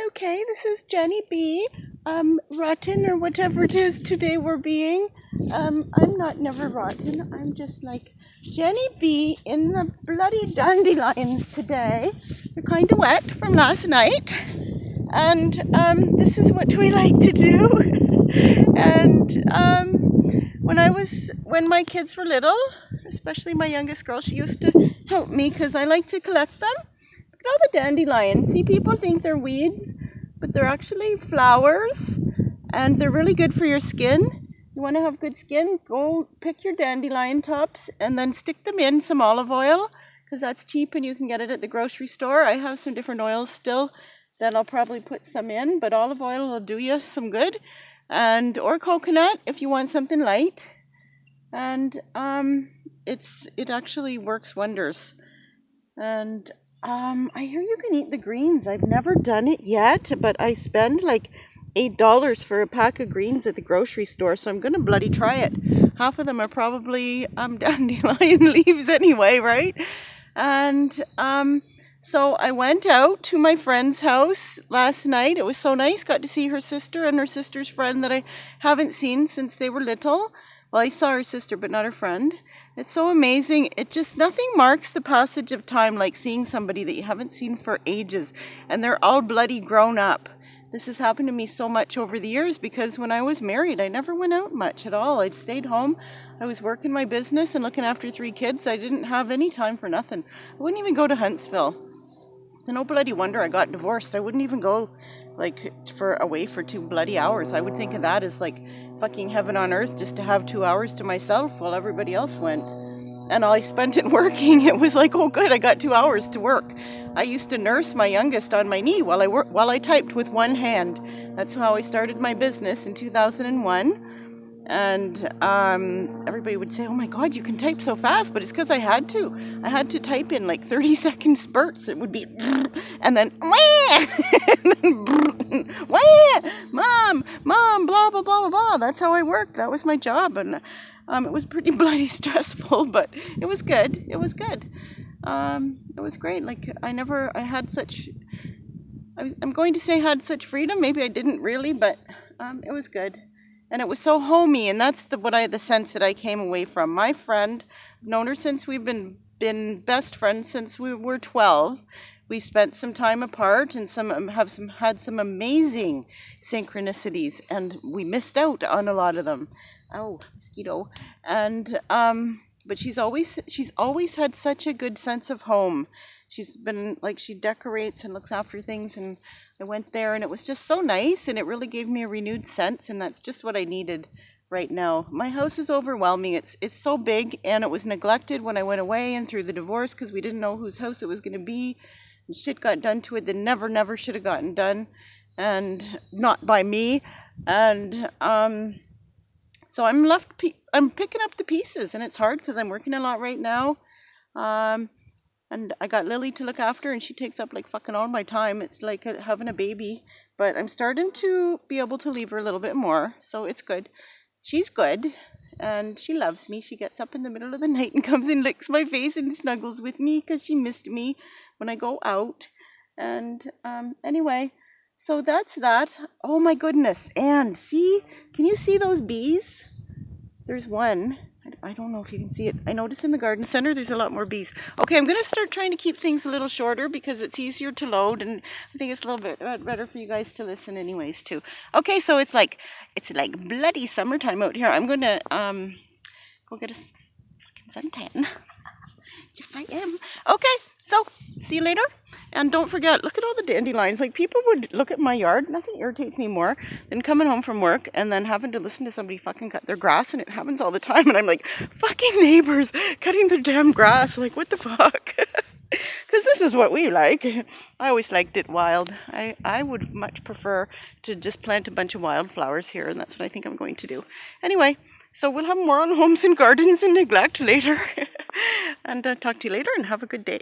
Okay, this is Jenny B. Rotten or whatever it is today we're being. I'm not never rotten. I'm just like Jenny B in the bloody dandelions today. They're kind of wet from last night. And this is what we like to do. And when my kids were little, especially my youngest girl, she used to help me because I like to collect them. Look at all the dandelions. See, people think they're weeds, but they're actually flowers, and they're really good for your skin. You want to have good skin, go pick your dandelion tops and then stick them in some olive oil, because that's cheap and you can get it at the grocery store. I have some different oils still that I'll probably put some in, but olive oil will do you some good. Or coconut if you want something light. And it actually works wonders. And I hear you can eat the greens. I've never done it yet, but I spend like $8 for a pack of greens at the grocery store, so I'm gonna bloody try it. Half of them are probably dandelion leaves anyway, right? And so I went out to my friend's house last night. It was so nice. Got to see her sister and her sister's friend that I haven't seen since they were little. Well, I saw her sister, but not her friend. It's so amazing. Nothing marks the passage of time like seeing somebody that you haven't seen for ages, and they're all bloody grown up. This has happened to me so much over the years because when I was married, I never went out much at all. I stayed home. I was working my business and looking after 3 kids. I didn't have any time for nothing. I wouldn't even go to Huntsville. It's no bloody wonder I got divorced. I wouldn't even go away for 2 bloody hours. I would think of that as like fucking heaven on earth, just to have 2 hours to myself while everybody else went. And I spent it working. It was like, oh good, I got 2 hours to work. I used to nurse my youngest on my knee while I typed with one hand. That's how I started my business in 2001. And everybody would say, oh my God, you can type so fast, but it's because I had to. I had to type in like 30-second spurts. It would be, and then, and then, mom, blah, blah, blah, blah, blah. That's how I worked. That was my job. And it was pretty bloody stressful, but it was good. It was good. It was great. Like I'm going to say had such freedom. Maybe I didn't really, but it was good. And it was so homey, and that's the sense that I came away from. My friend, I've known her since we've been best friends since we were 12. We spent some time apart and had some amazing synchronicities, and we missed out on a lot of them. Oh, mosquito. And but she's always had such a good sense of home. She's been like, she decorates and looks after things, and I went there and it was just so nice, and it really gave me a renewed sense, and that's just what I needed right now. My house is overwhelming. It's so big, and it was neglected when I went away and through the divorce because we didn't know whose house it was going to be, and shit got done to it that never should have gotten done, and not by me. And so I'm picking up the pieces, and it's hard because I'm working a lot right now. And I got Lily to look after, and she takes up like fucking all my time. It's like having a baby, but I'm starting to be able to leave her a little bit more, so it's good. She's good, and she loves me. She gets up in the middle of the night and comes and licks my face and snuggles with me because she missed me when I go out. And anyway, so that's that. Oh my goodness. And see, can you see those bees? There's one. I don't know if you can see it. I noticed in the garden center there's a lot more bees. Okay, I'm going to start trying to keep things a little shorter because it's easier to load, and I think it's a little bit better for you guys to listen anyways too. Okay, so it's like bloody summertime out here. I'm going to go get a fucking suntan. Yes, I am. Okay, so see you later. And don't forget, look at all the dandelions. Like, people would look at my yard. Nothing irritates me more than coming home from work and then having to listen to somebody fucking cut their grass. And it happens all the time. And I'm like, fucking neighbors cutting their damn grass. Like, what the fuck? Because this is what we like. I always liked it wild. I would much prefer to just plant a bunch of wildflowers here. And that's what I think I'm going to do. Anyway, so we'll have more on homes and gardens and neglect later. And talk to you later, and have a good day.